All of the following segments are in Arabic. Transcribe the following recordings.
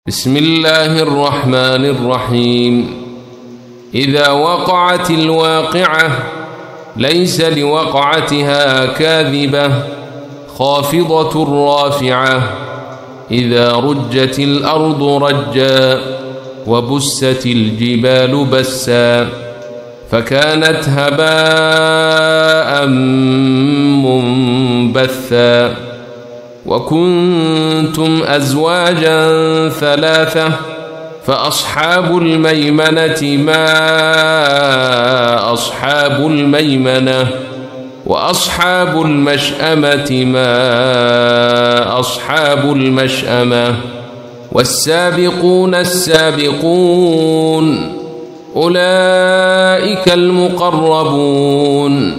بسم الله الرحمن الرحيم. إذا وقعت الواقعة ليس لوقعتها كاذبة خافضة رافعة. إذا رجت الأرض رجا وبست الجبال بسا فكانت هباء منبثا. وكنتم أزواجا ثلاثة فأصحاب الميمنة ما أصحاب الميمنة وأصحاب المشأمة ما أصحاب المشأمة. والسابقون السابقون أولئك المقربون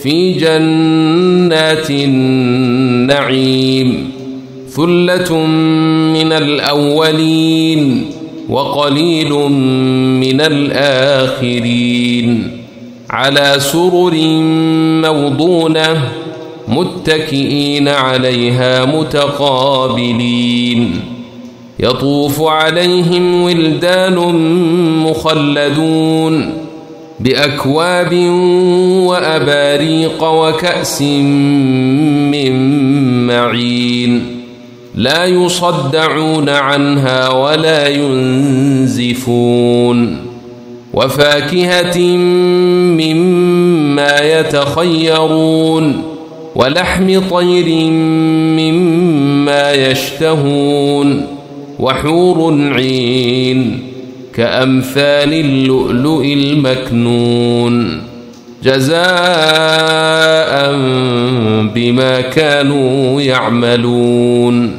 في جنات النعيم. ثلة من الأولين وقليل من الآخرين. على سرر موضونة متكئين عليها متقابلين. يطوف عليهم ولدان مخلدون بأكواب وأباريق وكأس من معين. لا يصدعون عنها ولا ينزفون. وفاكهة مما يتخيرون ولحم طير مما يشتهون. وحور عين كأمثال اللؤلؤ المكنون جزاء بما كانوا يعملون.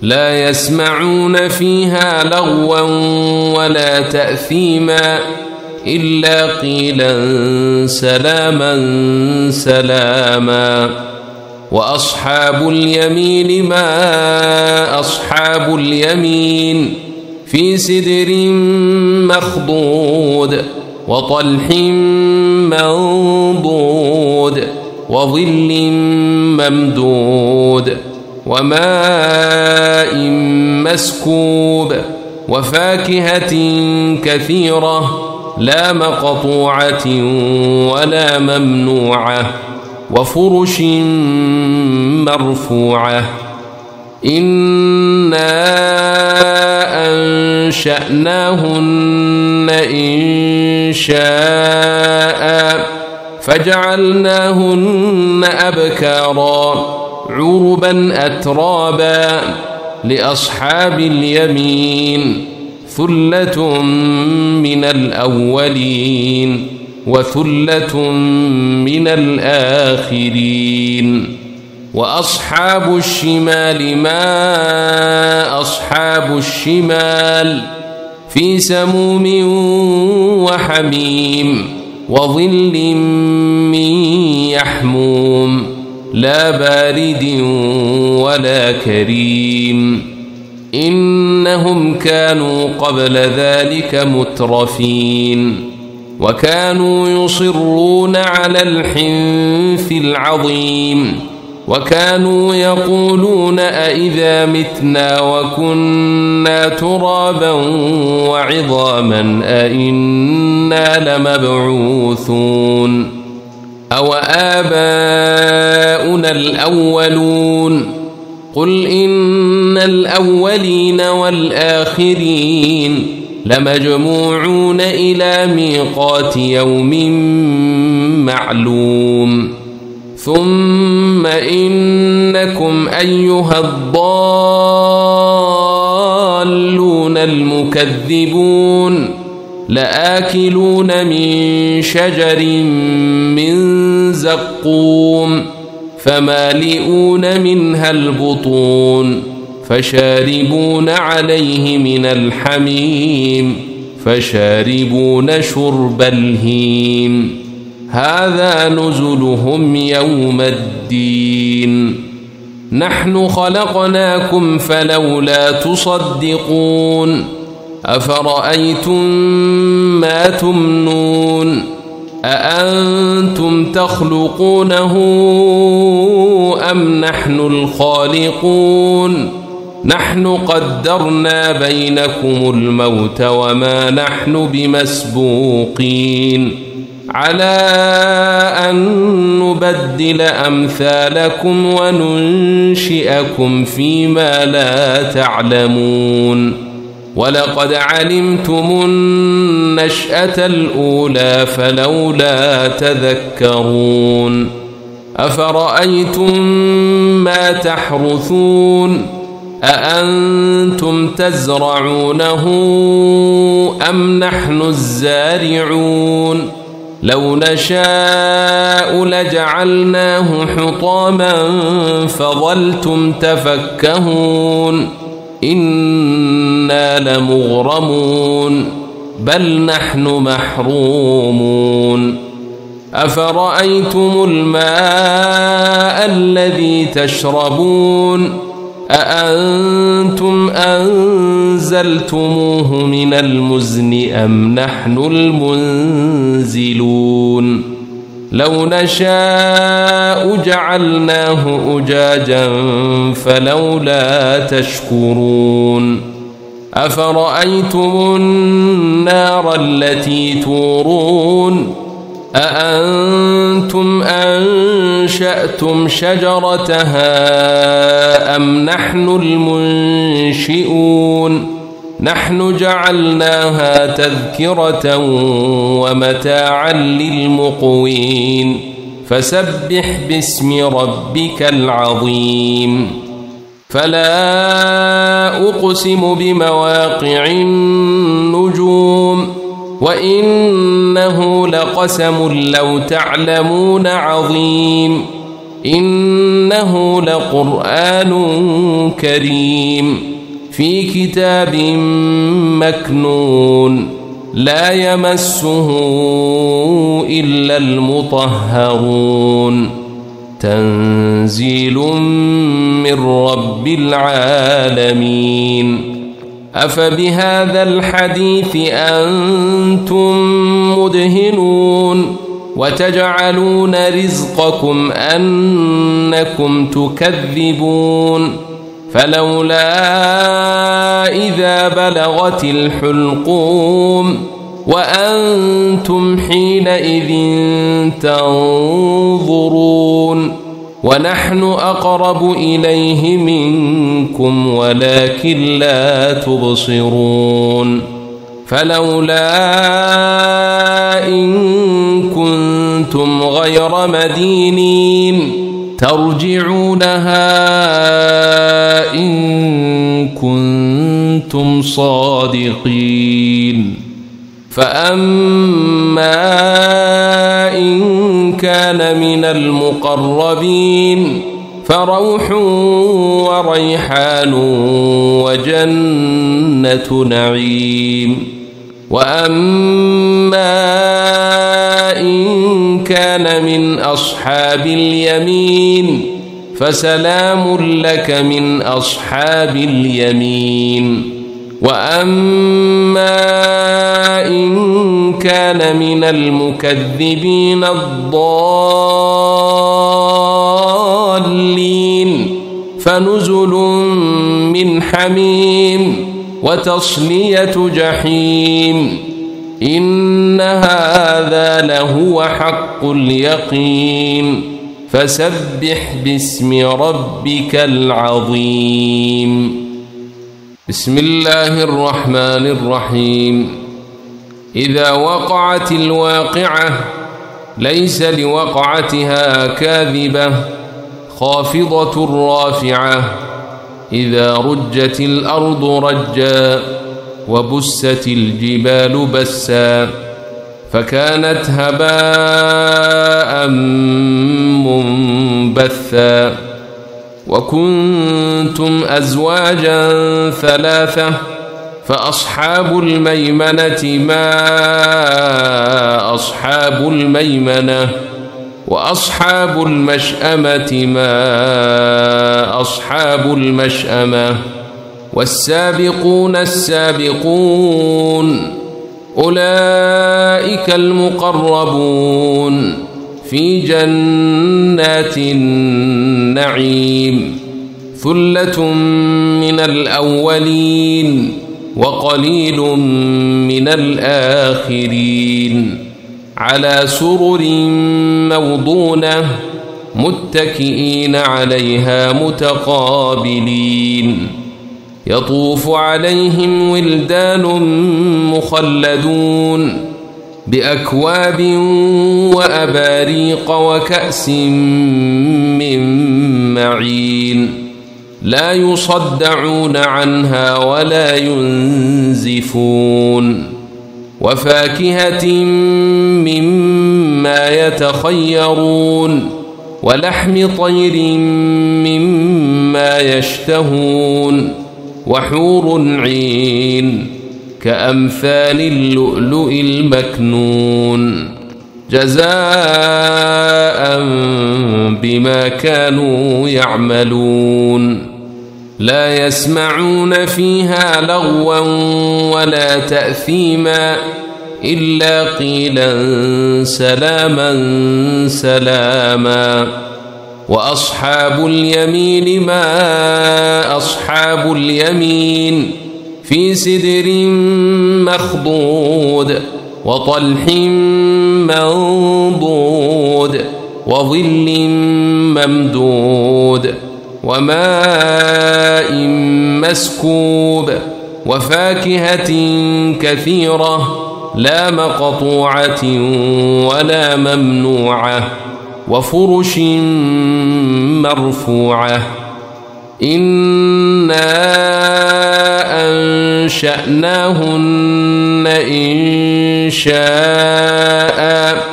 لا يسمعون فيها لغوا ولا تأثيما إلا قيلا سلاما سلاما. وأصحاب اليمين ما أصحاب اليمين في سدر مخضود وطلح منضود وظل ممدود وماء مسكوب. وفاكهة كثيرة لا مقطوعة ولا ممنوعة. وفرش مرفوعة. إنا أنشأناهن إنشاء فجعلناهن أبكارا عربا أترابا. لأصحاب اليمين ثلة من الأولين وثلة من الآخرين. وأصحاب الشمال ما أصحاب الشمال في سموم وحميم وظل من يحموم لا بارد ولا كريم. إنهم كانوا قبل ذلك مترفين وكانوا يصرون على الحنث العظيم. وكانوا يقولون أئذا متنا وكنا ترابا وعظاما أئنا لمبعوثون أو آباؤنا الأولون. قل إن الأولين والآخرين لمجموعون إلى ميقات يوم معلوم. ثم إنكم أيها الضالون المكذبون لآكلون من شجر من زقوم فمالئون منها البطون فشاربون عليه من الحميم فشاربون شرب الهيم. هذا نزلهم يوم الدين. نحن خلقناكم فلولا تصدقون. أفرأيتم ما تمنون أأنتم تخلقونه أم نحن الخالقون نحن قدرنا بينكم الموت وما نحن بمسبوقين على أن نبدل أمثالكم وننشئكم فيما لا تعلمون ولقد علمتم النشأة الأولى فلولا تذكرون أفرأيتم ما تحرثون أأنتم تزرعونه أم نحن الزارعون لو نشاء لجعلناه حطاما فظلتم تفكهون إنا لمغرمون بل نحن محرومون أفرأيتم الماء الذي تشربون أأنتم أنزلتموه من المزن أم نحن المنزلون لو نشاء جعلناه أجاجا فلولا تشكرون أفرأيتم النار التي تورون أأنتم أنشأتم شجرتها أم نحن المنشئون نحن جعلناها تذكرة ومتاعا للمقوين فسبح باسم ربك العظيم فلا أقسم بمواقع النجوم وإنه لقسم لو تعلمون عظيم إنه لقرآن كريم في كتاب مكنون لا يمسه إلا المطهرون تنزيل من رب العالمين أفبهذا الحديث أنتم مدهنون وتجعلون رزقكم أنكم تكذبون فلولا إذا بلغت الحلقوم وأنتم حينئذ تنظرون ونحن أقرب إليه منكم ولكن لا تبصرون فلولا إن كنتم غير مدينين ترجعونها إن كنتم صادقين فأما إن كان من المقربين فروح وريحان وجنة نعيم وأما إن كان من أصحاب اليمين فسلام لك من أصحاب اليمين وأما إن كان من المكذبين الضالين فنزل من حميم وتصلية جحيم إن هذا لهو حق اليقين فسبح باسم ربك العظيم بسم الله الرحمن الرحيم إذا وقعت الواقعة ليس لوقعتها كاذبة خافضة رافعة إذا رجت الأرض رجا وبست الجبال بسا فكانت هباء منبثا وكنتم أزواجا ثلاثة فأصحاب الميمنة ما أصحاب الميمنة وأصحاب المشأمة ما أصحاب المشأمة والسابقون السابقون أولئك المقربون في جنات النعيم ثلة من الأولين وقليل من الآخرين على سرر موضونة متكئين عليها متقابلين يطوف عليهم ولدان مخلدون بأكواب وأباريق وكأس من معين لا يصدعون عنها ولا ينزفون وفاكهة مما يتخيرون ولحم طير مما يشتهون وحور عين كأمثال اللؤلؤ المكنون جزاء بما كانوا يعملون لا يسمعون فيها لغوا ولا تأثيما إلا قيلا سلاما سلاما وأصحاب اليمين ما أصحاب اليمين في سدر مخضود وطلح منضود وظل ممدود وماء مسكوب وفاكهة كثيرة لا مقطوعة ولا ممنوعة وفرش مرفوعة إنا أنشأناهن إنشاء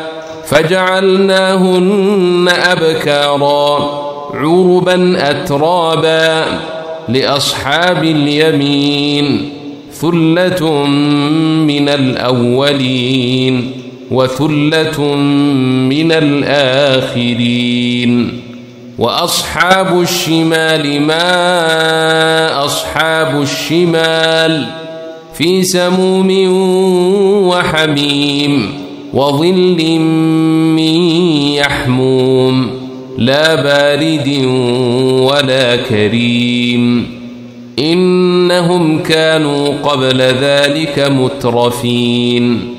فجعلناهن أبكارا عربا أترابا لأصحاب اليمين ثلة من الأولين وثلة من الآخرين وأصحاب الشمال ما أصحاب الشمال في سموم وحميم وظل من يحموم لا بارد ولا كريم إنهم كانوا قبل ذلك مترفين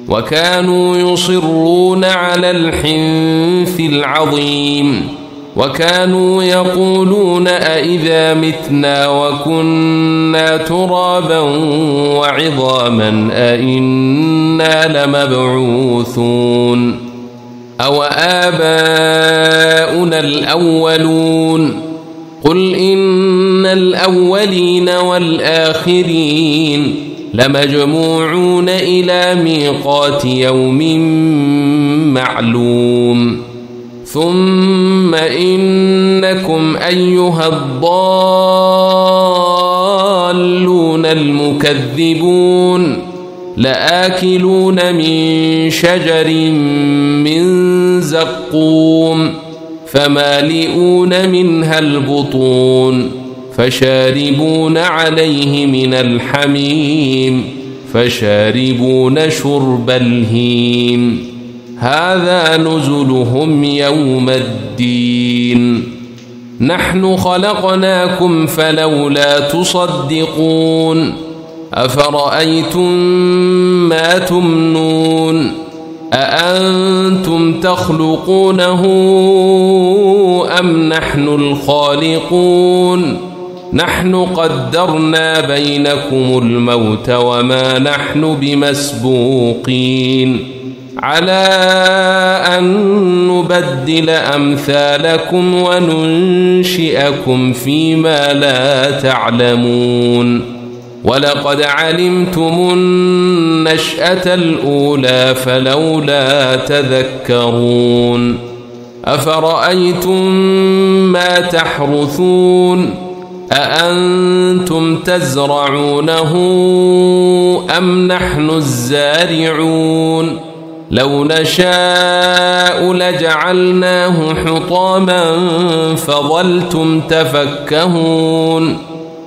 وكانوا يصرون على الحنث العظيم وكانوا يقولون أئذا متنا وكنا ترابا وعظاما أئنا لمبعوثون أو آباؤنا الأولون قل إن الأولين والآخرين لمجموعون إلى ميقات يوم معلوم ثم إنكم أيها الضالون المكذبون لآكلون من شجر من زقوم فمالئون منها البطون فشاربون عليه من الحميم فشاربون شرب الهيم هذا نزلهم يوم الدين نحن خلقناكم فلولا تصدقون أفرأيتم ما تمنون أأنتم تخلقونه أم نحن الخالقون نحن قدرنا بينكم الموت وما نحن بمسبوقين على أن نبدل أمثالكم وننشئكم فيما لا تعلمون ولقد علمتم النشأة الأولى فلولا تذكرون أفرأيتم ما تحرثون أأنتم تزرعونه أم نحن الزارعون لو نشاء لجعلناه حطاما فظلتم تفكهون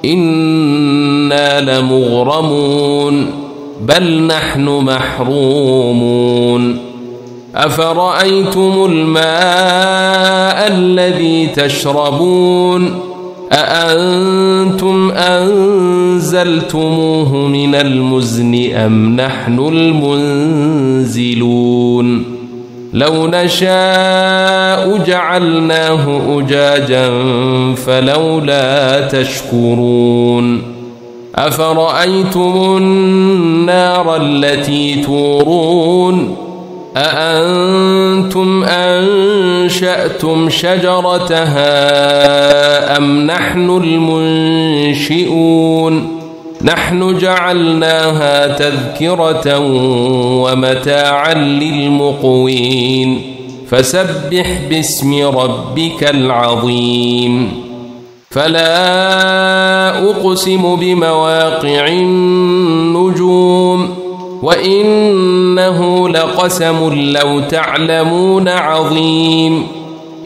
إنا لمغرمون بل نحن محرومون أفرأيتم الماء الذي تشربون أأنتم أنزلتموه من المزن أم نحن المنزلون لو نشاء جعلناه أجاجا فلولا تشكرون أفرأيتم النار التي تورون أأنتم أنشأتم شجرتها أم نحن المنشئون نحن جعلناها تذكرة ومتاعا للمقوين فسبح باسم ربك العظيم فلا أقسم بمواقع النجوم وإنه لقسم لو تعلمون عظيم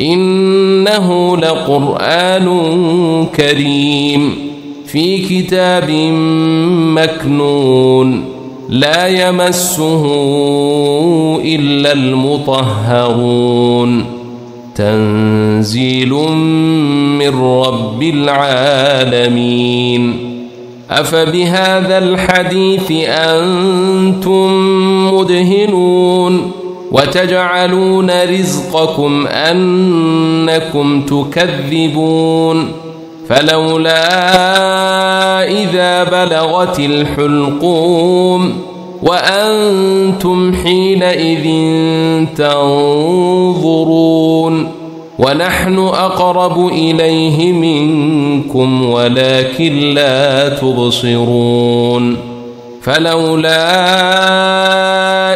إنه لقرآن كريم في كتاب مكنون لا يمسه إلا المطهرون تنزيل من رب العالمين أفبهذا الحديث أنتم مدهنون وتجعلون رزقكم أنكم تكذبون فلولا إذا بلغت الحلقوم وأنتم حينئذ تنظرون ونحن أقرب إليه منكم ولكن لا تبصرون فلولا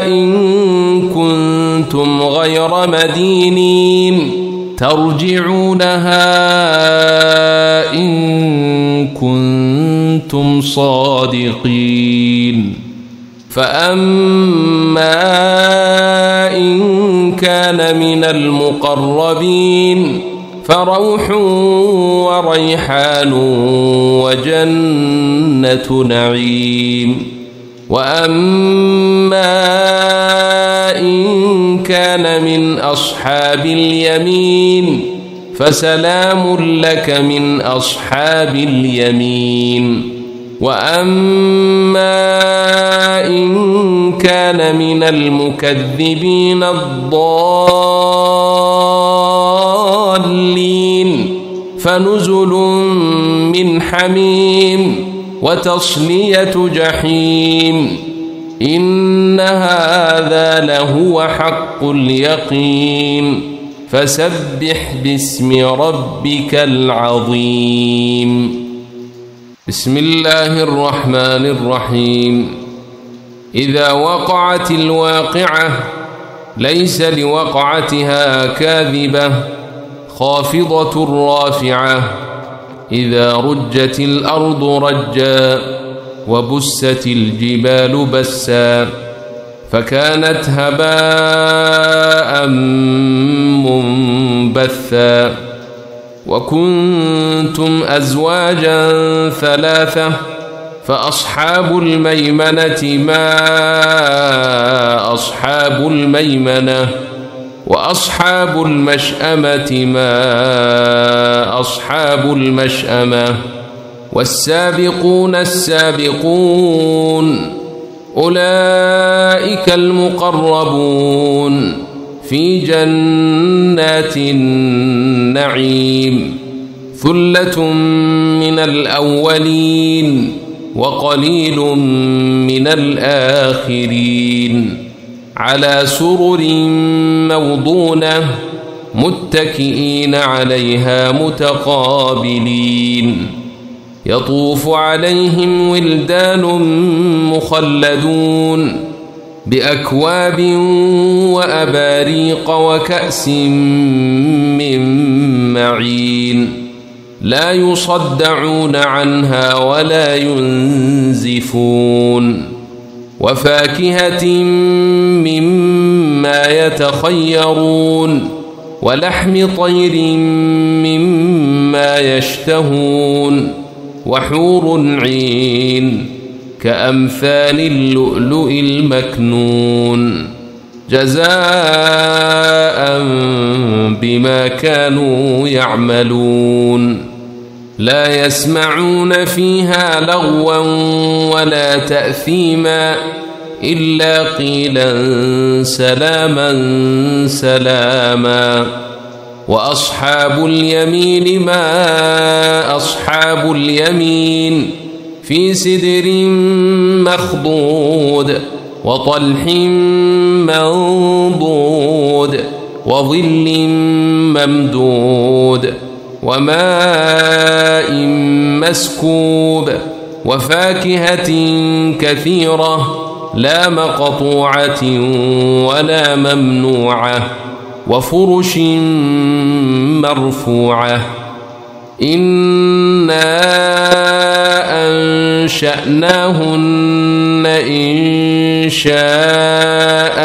إن كنتم غير مدينين ترجعونها إن كنتم صادقين فأما إن كان من المقربين فروح وريحان وجنة نعيم وأما إن كان من أصحاب اليمين فسلام لك من أصحاب اليمين وأما إن كان من المكذبين الضالين فنزل من حميم وتصلية جحيم إن هذا لهو حق اليقين فسبح باسم ربك العظيم بسم الله الرحمن الرحيم إذا وقعت الواقعة ليس لوقعتها كاذبة خافضة رافعة إذا رجت الأرض رجا وبست الجبال بسا فكانت هباء منبثا وكنتم أزواجا ثلاثة فأصحاب الميمنة ما أصحاب الميمنة وأصحاب المشأمة ما أصحاب المشأمة والسابقون السابقون أولئك المقربون في جنات النعيم ثلة من الأولين وقليل من الآخرين على سرر موضونة متكئين عليها متقابلين يطوف عليهم ولدان مخلدون بأكواب وأباريق وكأس من معين لا يصدعون عنها ولا ينزفون وفاكهة مما يتخيرون ولحم طير مما يشتهون وحور عين كأمثال اللؤلؤ المكنون جزاء بما كانوا يعملون لا يسمعون فيها لغوا ولا تأثيما إلا قيلا سلاما سلاما. وأصحاب اليمين ما أصحاب اليمين في سدر مخضود وطلح منضود وظل ممدود وماء مسكوب وفاكهة كثيرة لا مقطوعة ولا ممنوعة وفرش مرفوعة. إنا أنشأناهن إنشاء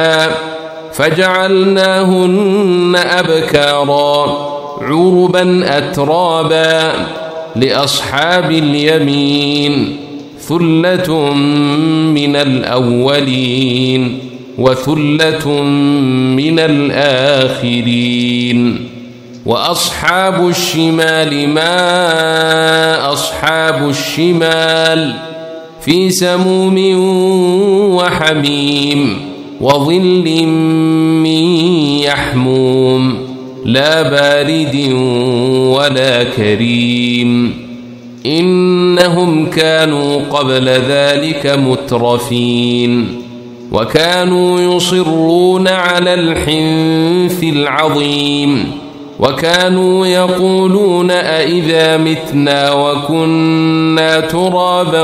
فجعلناهن أبكارا عربا أترابا لأصحاب اليمين ثلة من الأولين وثلة من الآخرين. وأصحاب الشمال ما أصحاب الشمال في سموم وحميم وظل من يحموم لا بارد ولا كريم. إنهم كانوا قبل ذلك مترفين وكانوا يصرون على الحنث العظيم وكانوا يقولون أئذا متنا وكنا ترابا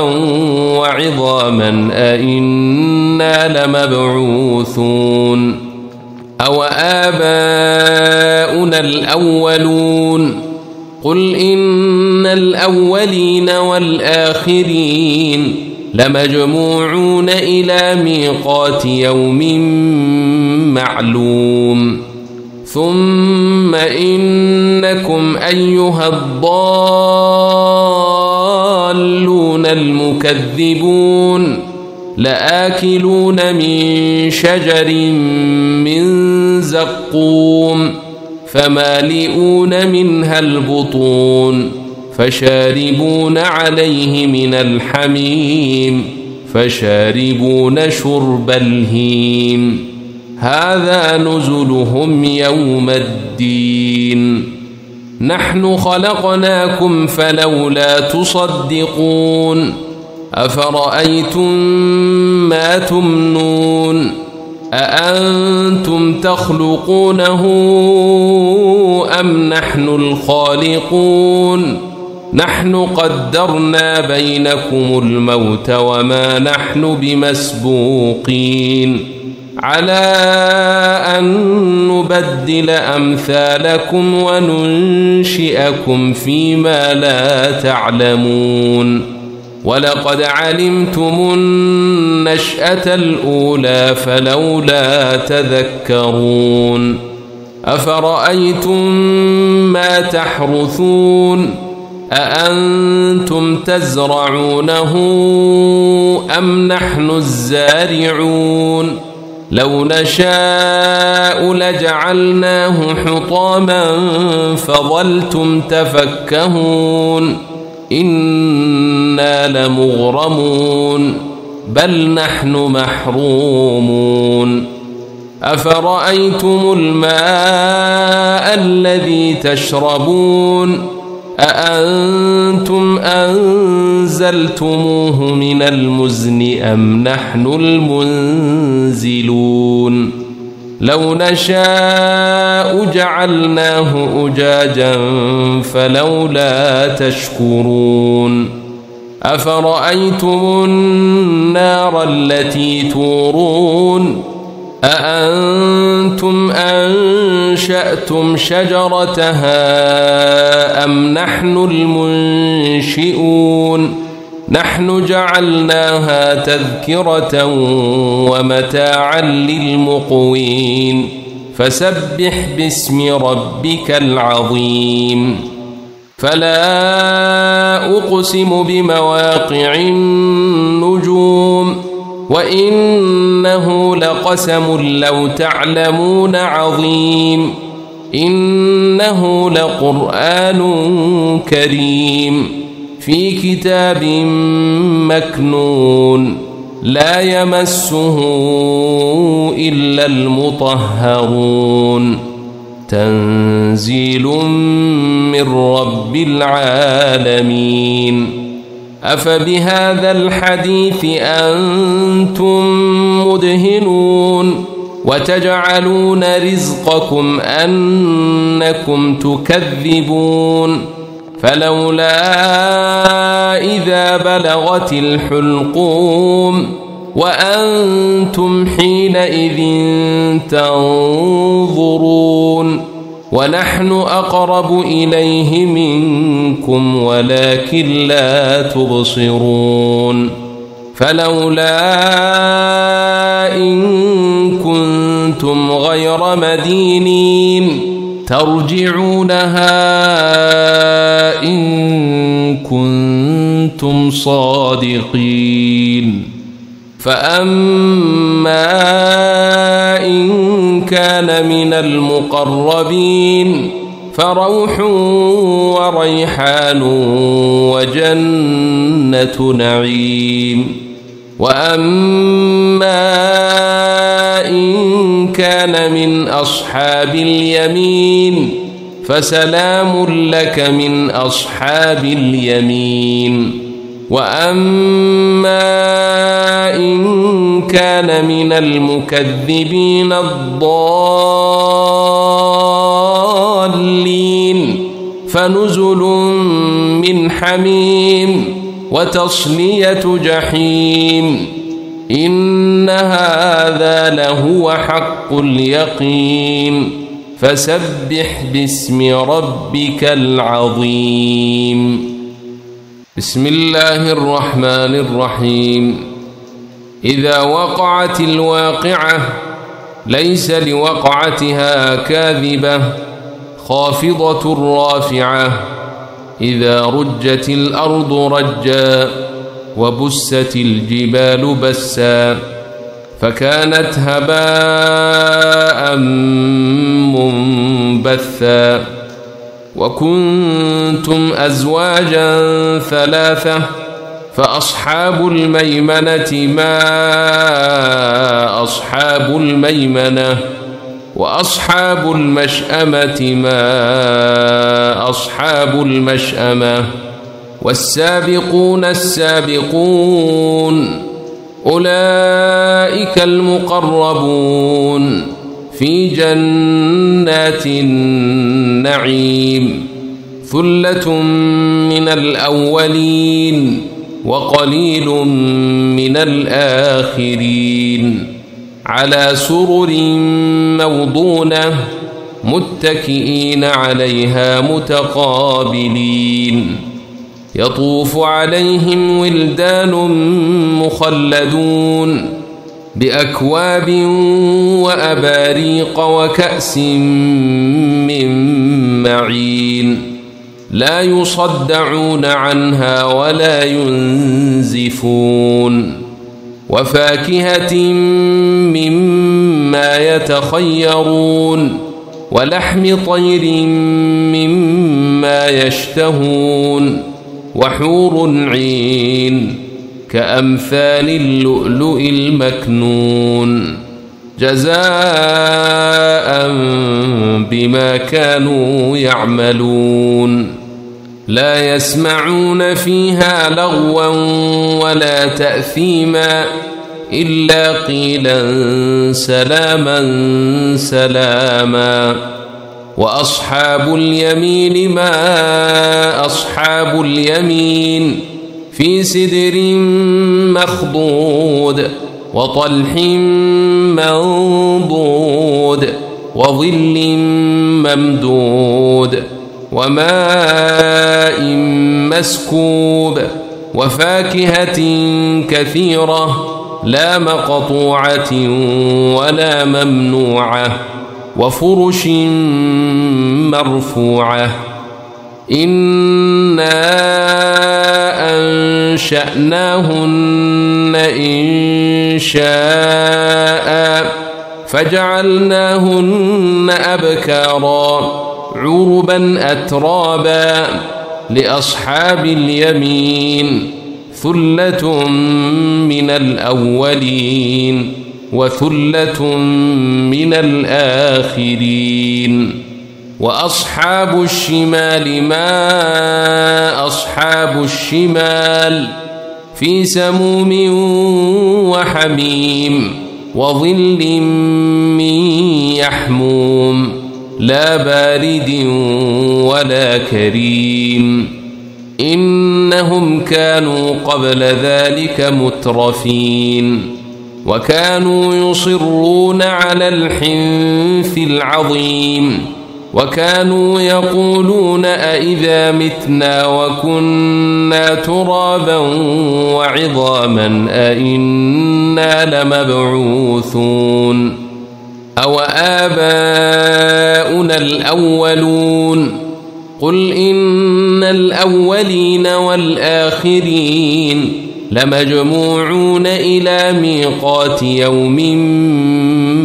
وعظاما أئنا لمبعوثون أو آباؤنا الأولون قل إن الأولين والآخرين لمجموعون إلى ميقات يوم معلوم. ثم إنكم أيها الضالون المكذبون لآكلون من شجر من زقوم فمالئون منها البطون فشاربون عليه من الحميم فشاربون شرب الهيم هذا نزلهم يوم الدين. نحن خلقناكم فلولا تصدقون أفرأيتم ما تمنون أأنتم تخلقونه أم نحن الخالقون نحن قدرنا بينكم الموت وما نحن بمسبوقين على أن نبدل أمثالكم وننشئكم فيما لا تعلمون. ولقد علمتم النشأة الأولى فلولا تذكرون. أفرأيتم ما تحرثون أأنتم تزرعونه أم نحن الزارعون لو نشاء لجعلناه حطاما فظلتم تفكهون إنا لمغرمون بل نحن محرومون. أفرأيتم الماء الذي تشربون أأنتم أنزلتموه من المزن أم نحن المنزلون لو نشاء جعلناه أجاجا فلولا تشكرون. أفرأيتم النار التي تورون أأنتم أنشأتم شجرتها أم نحن المنشئون نحن جعلناها تذكرة ومتاعا للمقوين فسبح باسم ربك العظيم. فلا أقسم بمواقع النجوم وإنه لقسم لو تعلمون عظيم. إنه لقرآن كريم في كتاب مكنون لا يمسه إلا المطهرون تنزيل من رب العالمين أفبهذا الحديث أنتم مدهنون وتجعلون رزقكم أنكم تكذبون فلولا إذا بلغت الحلقوم وأنتم حينئذ تنظرون ونحن أقرب إليه منكم ولكن لا تبصرون فلولا إن كنتم غير مدينين ترجعونها إن كنتم صادقين فأما إن كان من المقربين فروح وريحان وجنة نعيم وأما إن كان من أصحاب اليمين فسلام لك من أصحاب اليمين وأما إن كان من المكذبين الضالين فنزل من حميم وتصلية جحيم إن هذا لهو حق اليقين فسبح باسم ربك العظيم بسم الله الرحمن الرحيم إذا وقعت الواقعة ليس لوقعتها كاذبة خافضة رافعة إذا رجت الأرض رجا وبست الجبال بسا فكانت هباء منبثا وكنتم أزواجا ثلاثة فأصحاب الميمنة ما أصحاب الميمنة وأصحاب المشأمة ما أصحاب المشأمة والسابقون السابقون أولئك المقربون في جنات النعيم ثلة من الأولين وقليل من الآخرين على سرر موضونة متكئين عليها متقابلين يطوف عليهم ولدان مخلدون بأكواب وأباريق وكأس من معين لا يصدعون عنها ولا ينزفون وفاكهة مما يتخيرون ولحم طير مما يشتهون وحور عين كأمثال اللؤلؤ المكنون جزاء بما كانوا يعملون لا يسمعون فيها لغوا ولا تأثيما إلا قيلا سلاما سلاما وأصحاب اليمين ما أصحاب اليمين في سدر مخضود وطلح منضود وظل ممدود وماء مسكوب وفاكهة كثيرة لا مقطوعة ولا ممنوعة وفرش مرفوعة إنا أنشأناهن إنشاء فجعلناهن أبكارا عربا أترابا لأصحاب اليمين ثلة من الأولين وثلة من الآخرين وأصحاب الشمال ما أصحاب الشمال في سموم وحميم وظل من يحموم لا بارد ولا كريم إنهم كانوا قبل ذلك مترفين وكانوا يصرون على الحنث العظيم وكانوا يقولون أئذا متنا وكنا ترابا وعظاما أئنا لمبعوثون أو آباؤنا الأولون قل إن الأولين والآخرين لمجموعون إلى ميقات يوم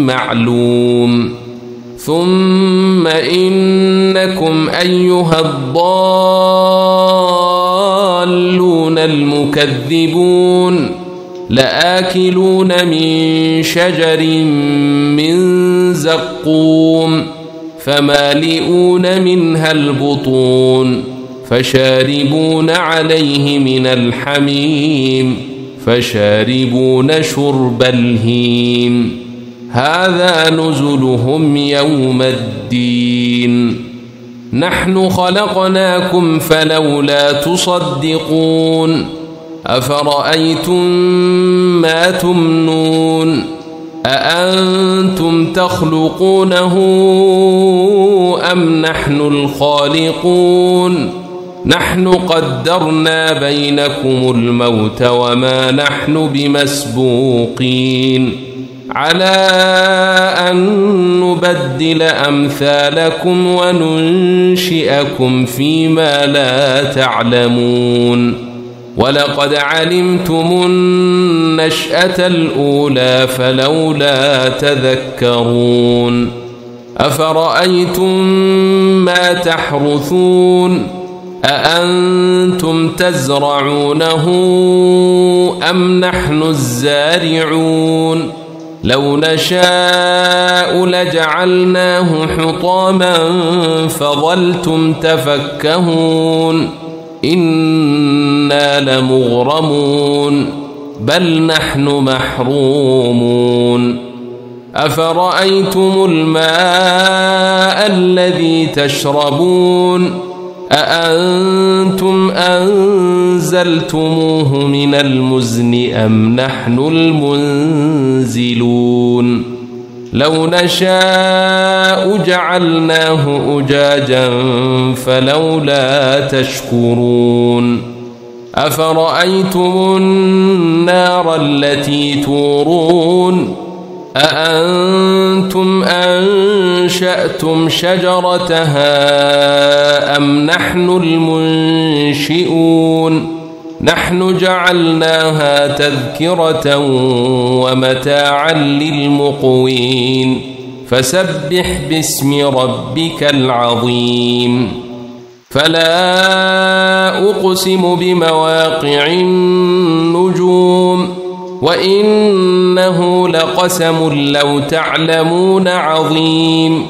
معلوم ثم إنكم أيها الضالون المكذبون لآكلون من شجر من زقوم فمالئون منها البطون فشاربون عليه من الحميم فشاربون شرب الهيم هذا نزلهم يوم الدين نحن خلقناكم فلولا تصدقون أفرأيتم ما تمنون أأنتم تخلقونه أم نحن الخالقون نحن قدرنا بينكم الموت وما نحن بمسبوقين على أن نبدل أمثالكم وننشئكم فيما لا تعلمون ولقد علمتم النشأة الأولى فلولا تذكرون أفرأيتم ما تحرثون أأنتم تزرعونه أم نحن الزارعون لو نشاء لجعلناه حطاما فظلتم تفكهون إنا لمغرمون بل نحن محرومون أفرأيتم الماء الذي تشربون أأنتم أنزلتموه من المزن أم نحن المنزلون لو نشاء جعلناه أجاجا فلولا تشكرون أفرأيتم النار التي تورون أأنتم أنشأتم شجرتها أم نحن المنشئون نحن جعلناها تذكرة ومتاعا للمقوين فسبح باسم ربك العظيم فلا أقسم بمواقع النجوم وإنه لقسم لو تعلمون عظيم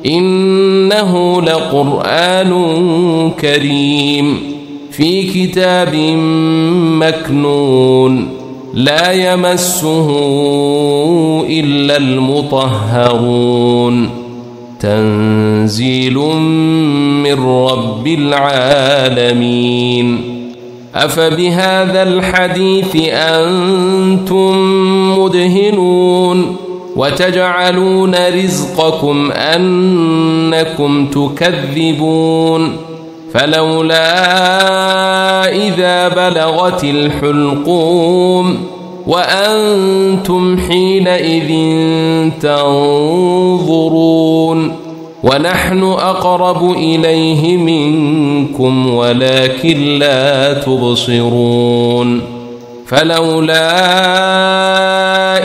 إنه لقرآن كريم في كتاب مكنون لا يمسه إلا المطهرون تنزيل من رب العالمين أفبهذا الحديث أنتم مدهنون وتجعلون رزقكم أنكم تكذبون فلولا إذا بلغت الحلقوم وأنتم حينئذ تنظرون ونحن أقرب إليه منكم ولكن لا تبصرون فلولا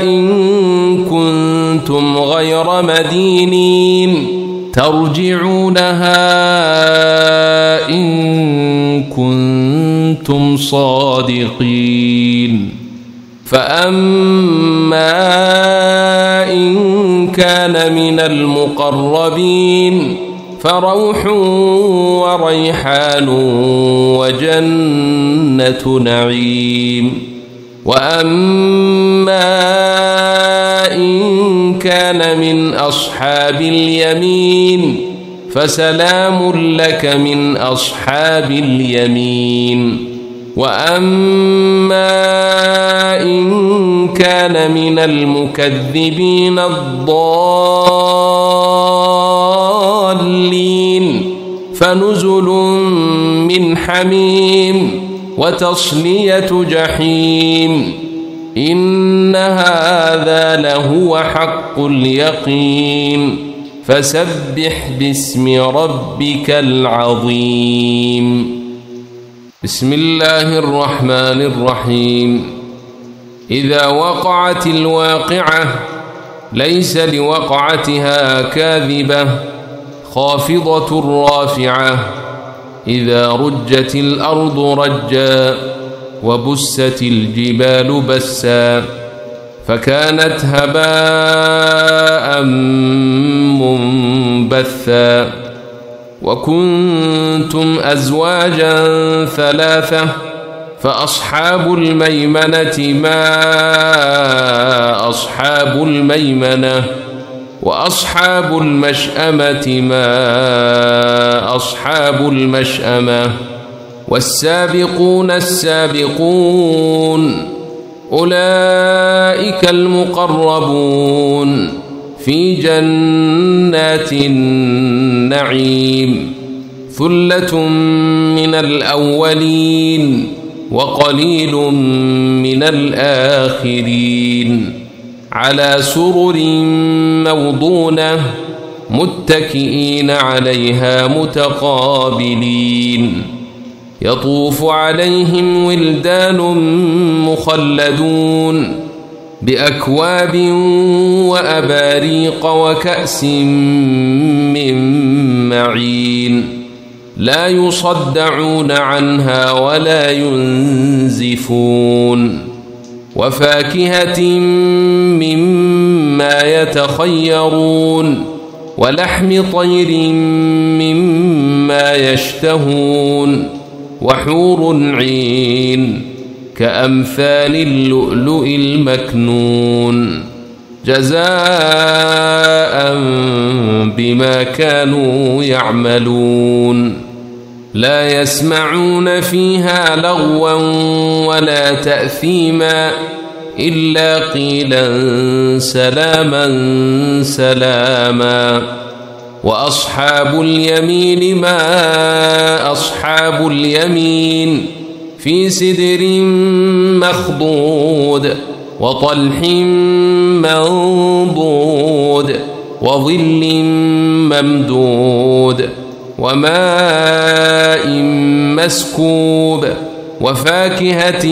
إن كنتم غير مدينين ترجعونها إن كنتم صادقين فأما إن كان من المقربين فروح وريحان وجنة نعيم وأما إن كان من أصحاب اليمين فسلام لك من أصحاب اليمين وأما إن كان من المكذبين الضالين فنزل من حميم وتصلية جحيم إن هذا لهو حق اليقين فسبح باسم ربك العظيم. بسم الله الرحمن الرحيم. إذا وقعت الواقعة ليس لوقعتها كاذبة خافضة رافعة إذا رجت الأرض رجا وبست الجبال بسا فكانت هباء منبثا وكنتم أزواجا ثلاثة فأصحاب الميمنة ما أصحاب الميمنة وأصحاب المشأمة ما أصحاب المشأمة والسابقون السابقون أولئك المقربون في جنات النعيم ثلة من الأولين وقليل من الآخرين على سرر موضونة متكئين عليها متقابلين يطوف عليهم ولدان مخلدون بأكواب وأباريق وكأس من معين لا يصدعون عنها ولا ينزفون وفاكهة مما يتخيرون ولحم طير مما يشتهون وحور عين كأمثال اللؤلؤ المكنون جزاء بما كانوا يعملون لا يسمعون فيها لغوا ولا تأثيما إلا قيلا سلاما سلاما وأصحاب اليمين ما أصحاب اليمين في سدر مخضود وطلح منضود وظل ممدود وماء مسكوب وفاكهة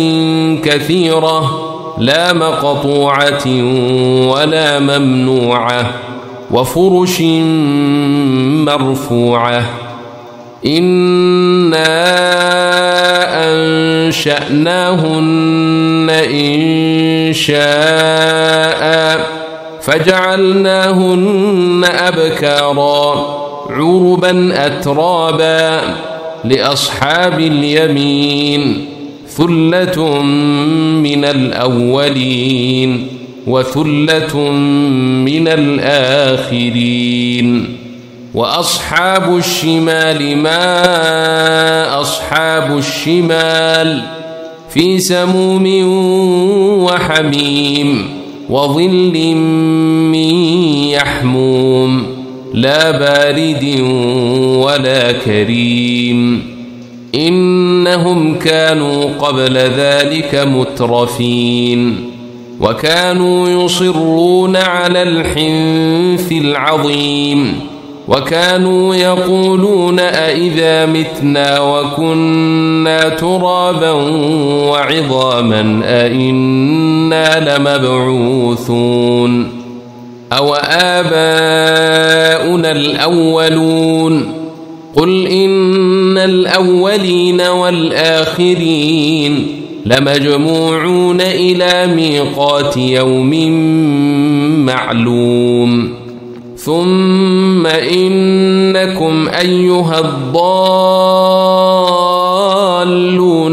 كثيرة لا مقطوعة ولا ممنوعة وفرش مرفوعة إنا أنشأناهن إنشاء فجعلناهن أبكارا عربا أترابا لأصحاب اليمين ثلة من الأولين وثلة من الآخرين وأصحاب الشمال ما أصحاب الشمال في سموم وحميم وظل من يحموم لا بارد ولا كريم إنهم كانوا قبل ذلك مترفين وكانوا يصرون على الحنث العظيم وكانوا يقولون أئذا متنا وكنا ترابا وعظاما أئنا لمبعوثون أو آباؤنا الأولون قل إن الأولين والآخرين لمجموعون إلى ميقات يوم معلوم ثم إنكم أيها الضالون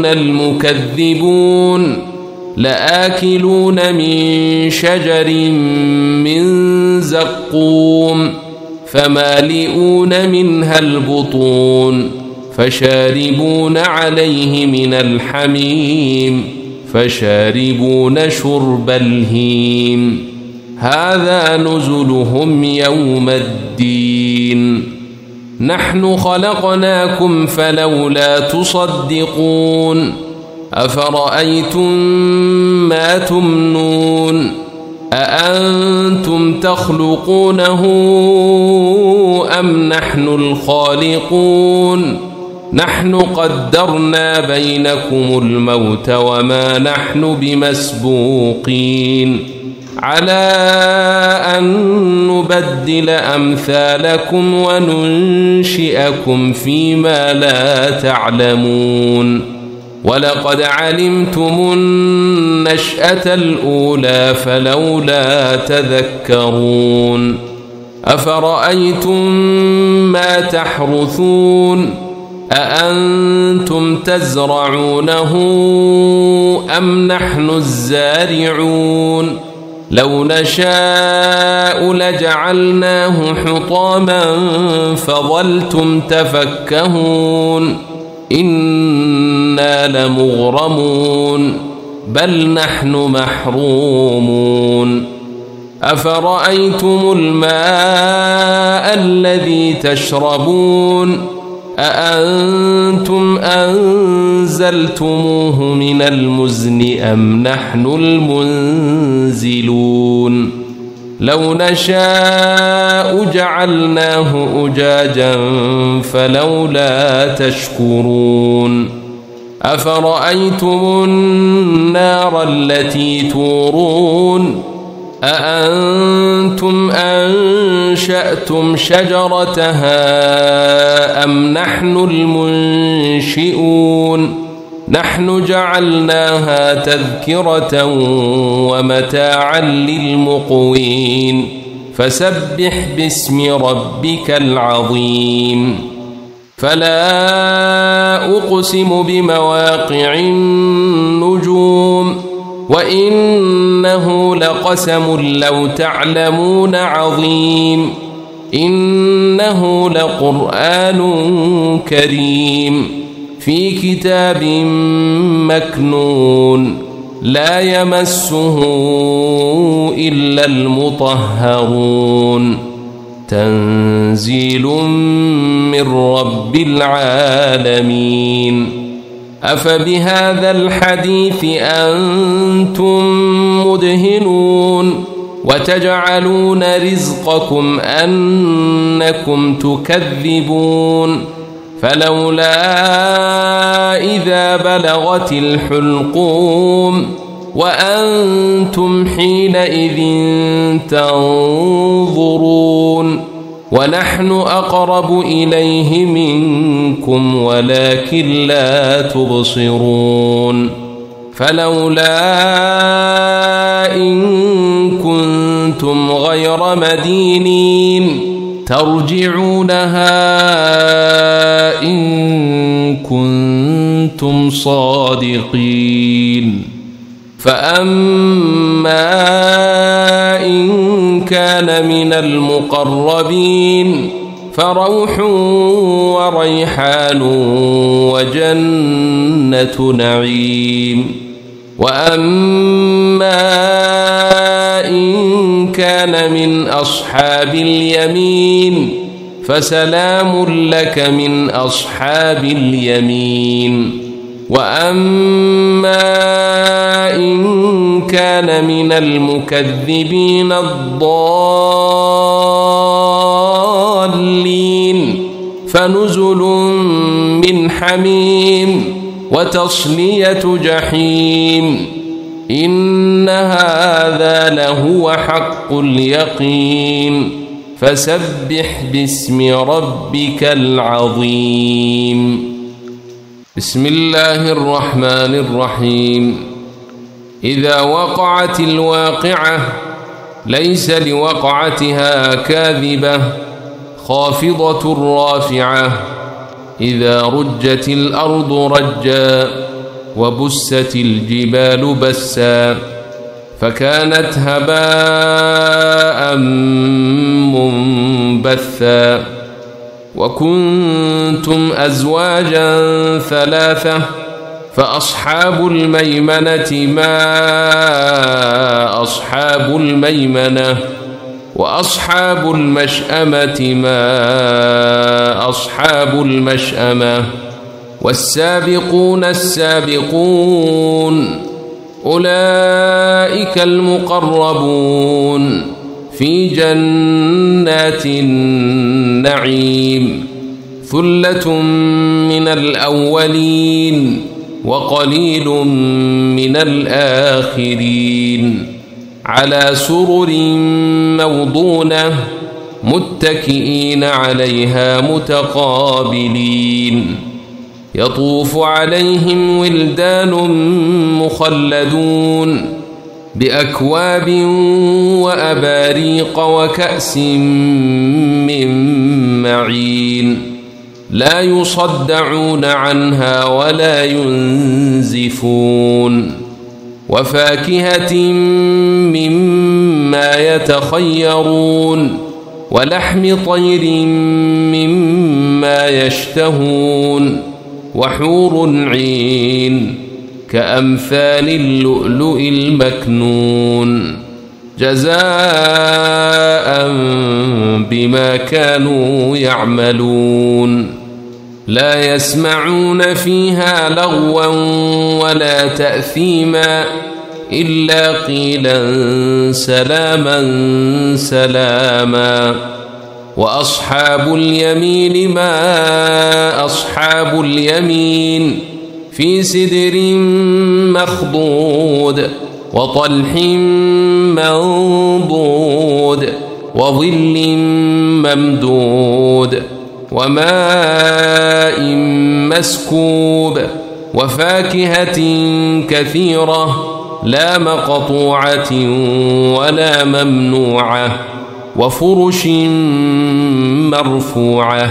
المكذبون لآكلون من شجر من زقوم فمالئون منها البطون فشاربون عليه من الحميم فشاربون شرب الهيم هذا نزلهم يوم الدين نحن خلقناكم فلولا تصدقون أفرأيتم ما تمنون أأنتم تخلقونه أم نحن الخالقون نحن قدرنا بينكم الموت وما نحن بمسبوقين على أن نبدل أمثالكم وننشئكم فيما لا تعلمون ولقد علمتم النشأة الأولى فلولا تذكرون أفرأيتم ما تحرثون أأنتم تزرعونه أم نحن الزارعون لو نشاء لجعلناه حطاما فظلتم تفكهون إنا لمغرمون بل نحن محرومون أفرأيتم الماء الذي تشربون أأنتم أنزلتموه من المزن أم نحن المنزلون لو نشاء جعلناه أجاجا فلولا تشكرون أفرأيتم النار التي تورون أأنتم أنشأتم شجرتها أم نحن المنشئون نحن جعلناها تذكرة ومتاعا للمقوين فسبح باسم ربك العظيم فلا أقسم بمواقع النجوم وإنه لقسم لو تعلمون عظيم إنه لقرآن كريم في كتاب مكنون لا يمسه إلا المطهرون تنزيل من رب العالمين أفبهذا الحديث أنتم مدهنون وتجعلون رزقكم أنكم تكذبون فلولا إذا بلغت الحلقوم وأنتم حينئذ تنظرون ونحن أقرب إليه منكم ولكن لا تبصرون فلولا إن كنتم غير مدينين ترجعونها إن كنتم صادقين فأما إن كان من المقربين فروح وريحان وجنة نعيم وأما إن كان من أصحاب اليمين فسلام لك من أصحاب اليمين وأما إن كان من المكذبين الضالين فنزل من حميم وتصلية جحيم إن هذا لهو حق اليقين فسبح باسم ربك العظيم. بسم الله الرحمن الرحيم. إذا وقعت الواقعة ليس لوقعتها كاذبة خافضة رافعة إذا رجت الأرض رجا وبست الجبال بسا فكانت هباء منبثا وكنتم أزواجا ثلاثة فأصحاب الميمنة ما أصحاب الميمنة وأصحاب المشأمة ما أصحاب المشأمة والسابقون السابقون أولئك المقربون في جنات النعيم ثلة من الأولين وقليل من الآخرين على سرر موضونة متكئين عليها متقابلين يطوف عليهم ولدان مخلدون بأكواب وأباريق وكأس من معين لا يصدعون عنها ولا ينزفون وفاكهة مما يتخيرون ولحم طير مما يشتهون وحور عين كأمثال اللؤلؤ المكنون جزاء بما كانوا يعملون لا يسمعون فيها لغوا ولا تأثيما إلا قيلا سلاما سلاما وأصحاب اليمين ما أصحاب اليمين في سدر مخضود وطلح منضود وظل ممدود وماء مسكوب وفاكهة كثيرة لا مقطوعة ولا ممنوعة وفرش مرفوعة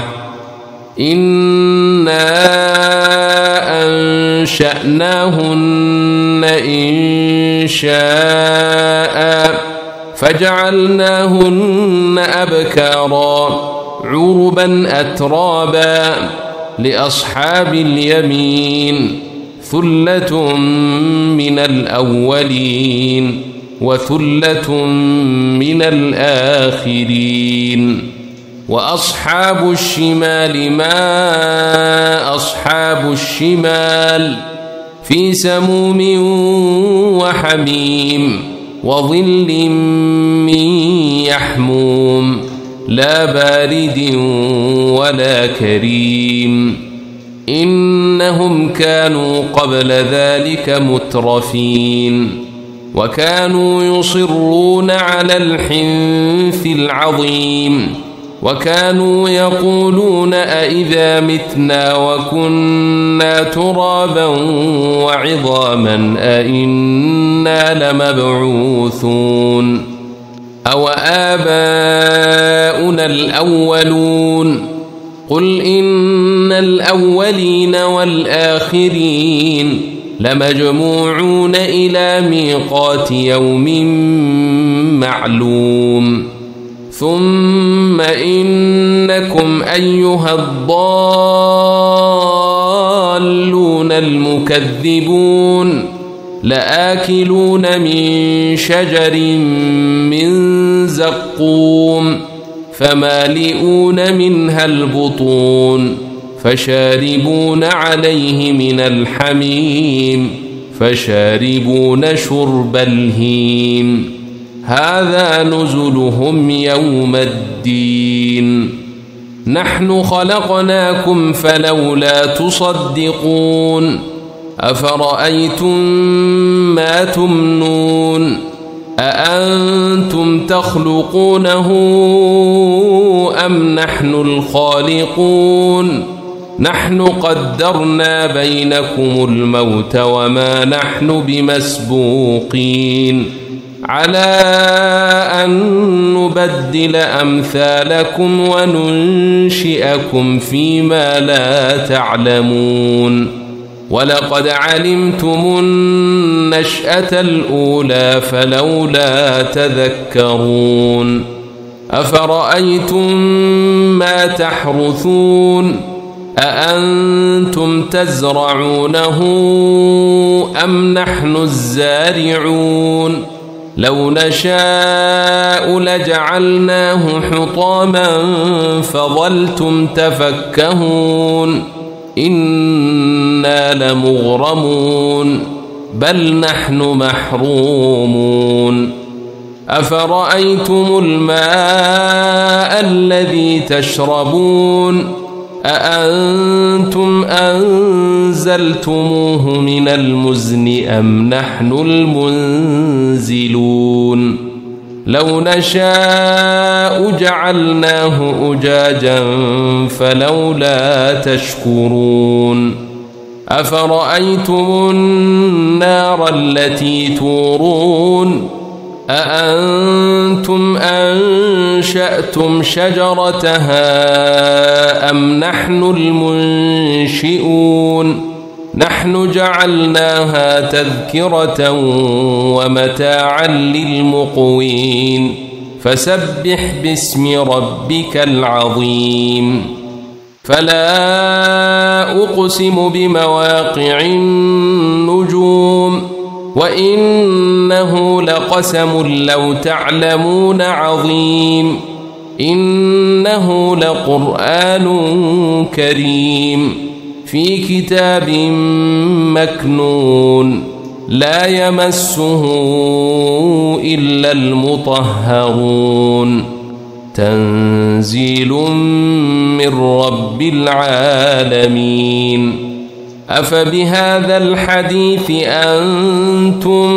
إنا أنشأناهن إنشاء فجعلناهن أبكارا عربا أترابا لأصحاب اليمين ثلة من الأولين وثلة من الآخرين وأصحاب الشمال ما أصحاب الشمال في سموم وحميم وظل من يحموم لا بارد ولا كريم إنهم كانوا قبل ذلك مترفين وكانوا يصرون على الحنث العظيم وكانوا يقولون أئذا متنا وكنا ترابا وعظاما أئنا لمبعوثون أو آباؤنا الأولون قل إن الأولين والآخرين لمجموعون إلى ميقات يوم معلوم ثم إنكم أيها الضالون المكذبون لآكلون من شجر من زقوم فمالئون منها البطون فشاربون عليه من الحميم فشاربون شرب الهيم هذا نزلهم يوم الدين نحن خلقناكم فلولا تصدقون أفرأيتم ما تمنون أأنتم تخلقونه أم نحن الخالقون نحن قدرنا بينكم الموت وما نحن بمسبوقين على أن نبدل أمثالكم وننشئكم فيما لا تعلمون ولقد علمتم النشأة الأولى فلولا تذكرون أفرأيتم ما تحرثون أأنتم تزرعونه أم نحن الزارعون لو نشاء لجعلناه حطاما فظلتم تفكهون إنا لمغرمون بل نحن محرومون أفرأيتم الماء الذي تشربون أأنتم أنزلتموه من المزن أم نحن المنزلون لو نشاء جعلناه أجاجا فلولا تشكرون أفرأيتم النار التي تورون أأنتم أنشأتم شجرتها أم نحن المنشئون نحن جعلناها تذكرة ومتاعا للمقوين فسبح باسم ربك العظيم فلا أقسم بمواقع النجوم وإنه لقسم لو تعلمون عظيم إنه لقرآن كريم في كتاب مكنون لا يمسه إلا المطهرون تنزيل من رب العالمين أفبهذا الحديث أنتم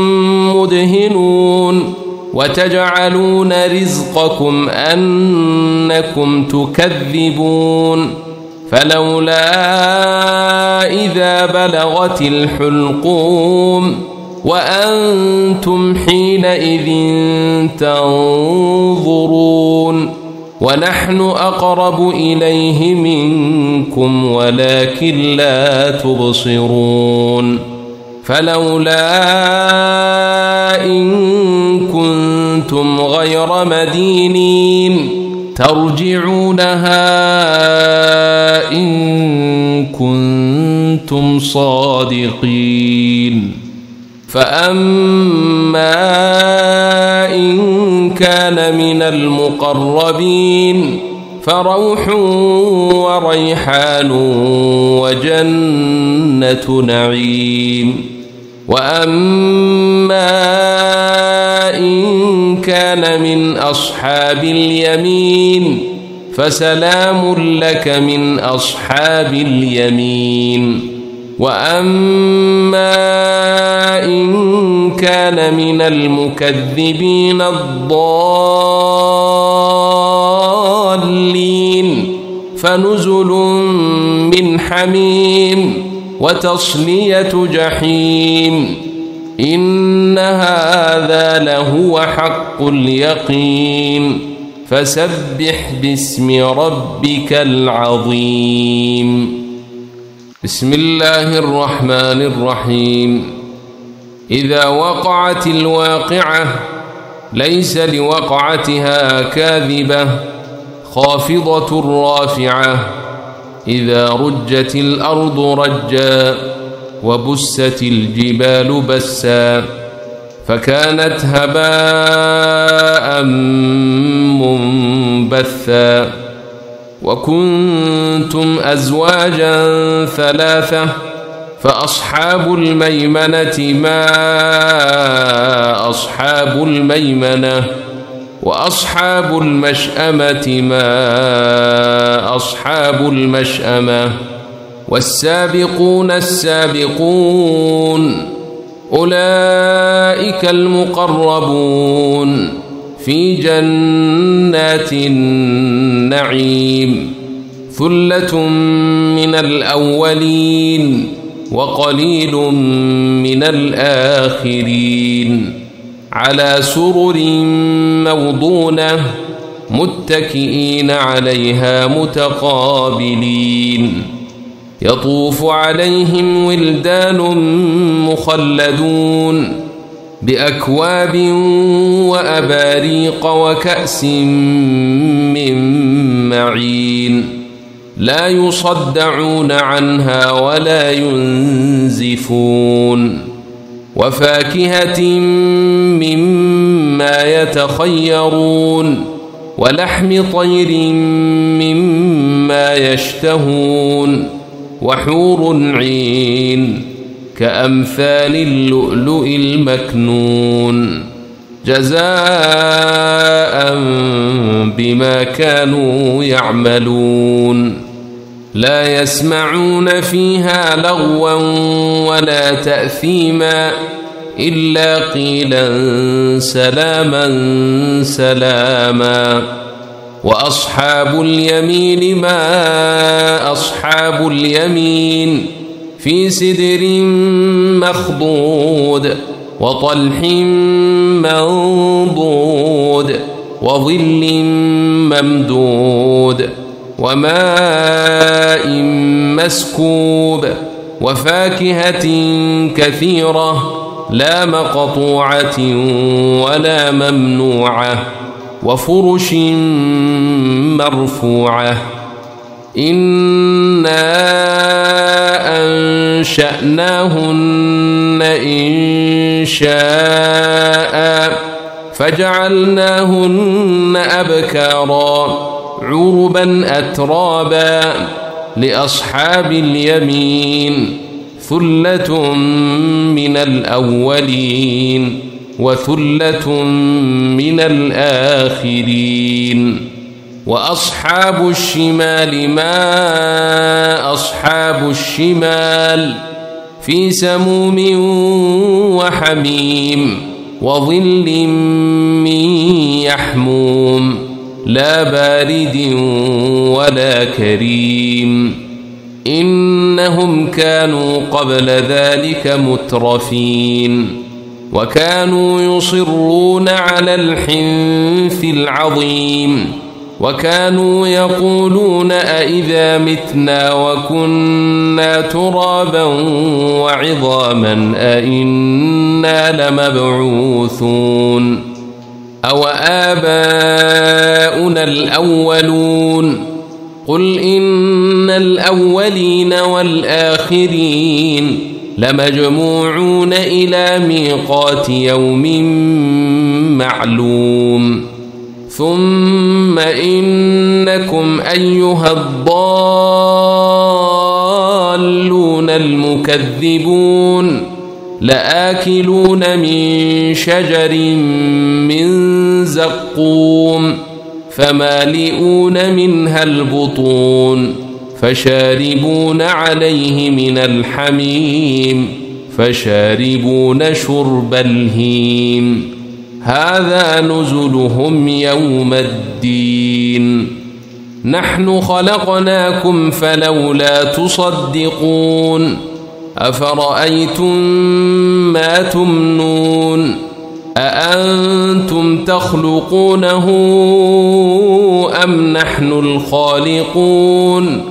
مدهنون وتجعلون رزقكم أنكم تكذبون فلولا إذا بلغت الحلقوم وأنتم حينئذ تنظرون ونحن أقرب إليه منكم ولكن لا تبصرون فلولا إن كنتم غير مدينين ترجعونها إن كنتم صادقين فأما إن كان من المقربين فروح وريحان وجنة نعيم وأما إن كان من أصحاب اليمين فسلام لك من أصحاب اليمين وأما إن كان من المكذبين الضالين فنزل من حميم وتصلية جحيم إن هذا لهو حق اليقين فسبح باسم ربك العظيم بسم الله الرحمن الرحيم إذا وقعت الواقعة ليس لوقعتها كاذبة خافضة رافعة إذا رجت الأرض رجا وبست الجبال بسا فكانت هباء منبثا وكنتم أزواجا ثلاثة فأصحاب الميمنة ما أصحاب الميمنة وأصحاب المشأمة ما أصحاب المشأمة والسابقون السابقون أولئك المقربون في جنات النعيم ثلة من الأولين وقليل من الآخرين على سرر موضونة متكئين عليها متقابلين يطوف عليهم ولدان مخلدون بأكواب وأباريق وكأس من معين لا يصدعون عنها ولا ينزفون وفاكهة مما يتخيرون ولحم طير مما يشتهون وحور عين كأمثال اللؤلؤ المكنون جزاء بما كانوا يعملون لا يسمعون فيها لغوا ولا تأثيما إلا قيلا سلاما سلاما وأصحاب اليمين ما أصحاب اليمين في سدر مخضود وطلح منضود وظل ممدود وماء مسكوب وفاكهة كثيرة لا مقطوعة ولا ممنوعة وفرش مرفوعة إنا أنشأناهن إنشاء فجعلناهن أبكارا عربا أترابا لأصحاب اليمين ثلة من الأولين وثلة من الآخرين وأصحاب الشمال ما أصحاب الشمال في سموم وحميم وظل من يحموم لا بارد ولا كريم إنهم كانوا قبل ذلك مترفين وكانوا يصرون على الحنث العظيم وكانوا يقولون أئذا متنا وكنا ترابا وعظاما أئنا لمبعوثون أو آباؤنا الأولون قل إن الأولين والآخرين لمجموعون إلى ميقات يوم معلوم ثم إنكم أيها الضالون المكذبون لآكلون من شجر من زقوم فمالئون منها البطون فشاربون عليه من الحميم فشاربون شرب الهيم هذا نزلهم يوم الدين نحن خلقناكم فلولا تصدقون أفرأيتم ما تمنون أأنتم تخلقونه أم نحن الخالقون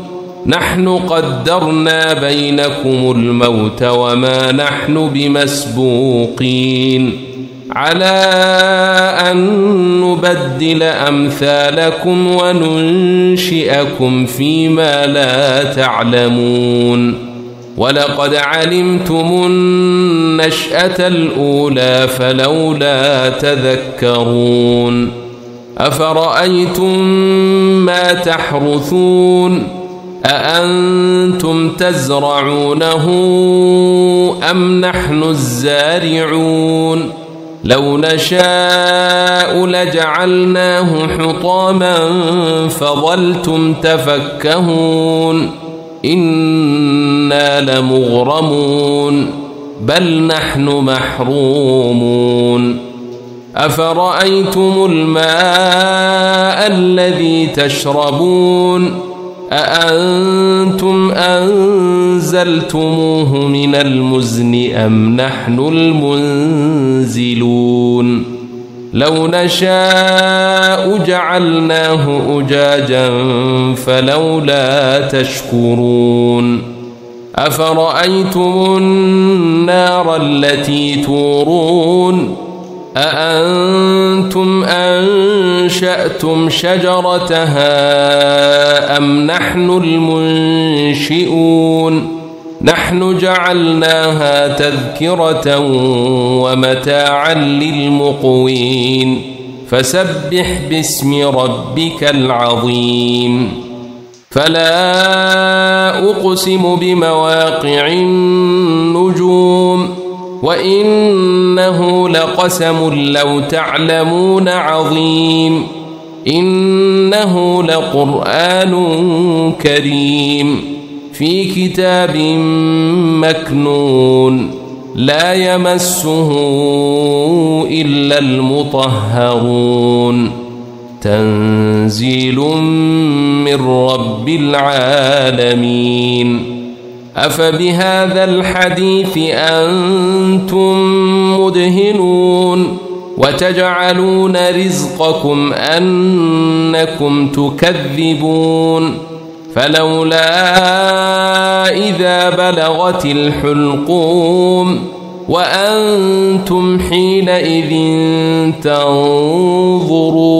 نحن قدرنا بينكم الموت وما نحن بمسبوقين على أن نبدل أمثالكم وننشئكم فيما لا تعلمون ولقد علمتم النشأة الأولى فلولا تذكرون أفرأيتم ما تحرثون أأنتم تزرعونه أم نحن الزارعون لو نشاء لجعلناه حطاما فظلتم تفكهون إنا لمغرمون بل نحن محرومون أفرأيتم الماء الذي تشربون أأنتم أنزلتموه من المزن أم نحن المنزلون لو نشاء جعلناه أجاجا فلولا تشكرون أفرأيتم النار التي تورون أأنتم أنشأتم شجرتها أم نحن المنشئون نحن جعلناها تذكرة ومتاعا للمقوين فسبح باسم ربك العظيم فلا أقسم بمواقع النجوم وإنه لقسم لو تعلمون عظيم إنه لقرآن كريم في كتاب مكنون لا يمسه إلا المطهرون تنزيل من رب العالمين أفبهذا الحديث أنتم مدهنون وتجعلون رزقكم أنكم تكذبون فلولا إذا بلغت الحلقوم وأنتم حينئذ تنظرون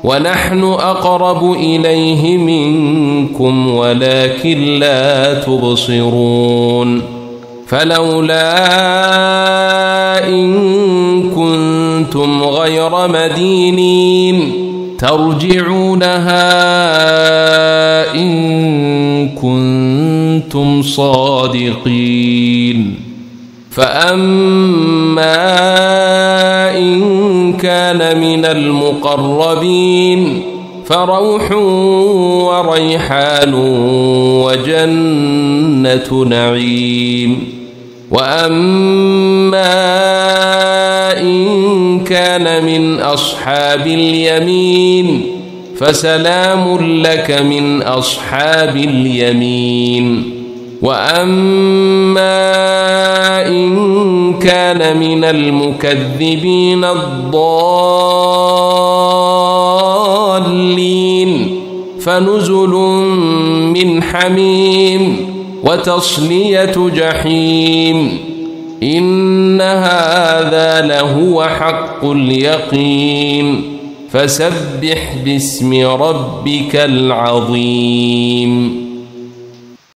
ونحن أقرب إليه منكم ولكن لا تبصرون فلولا إن كنتم غير مدينين ترجعونها إن كنتم صادقين فأما إن كان من المقربين فروح وريحان وجنة نعيم وأما إن كان من أصحاب اليمين فسلام لك من أصحاب اليمين وأما إن كان من المكذبين الضالين فنزل من حميم وتصلية جحيم إن هذا لهو حق اليقين فسبح باسم ربك العظيم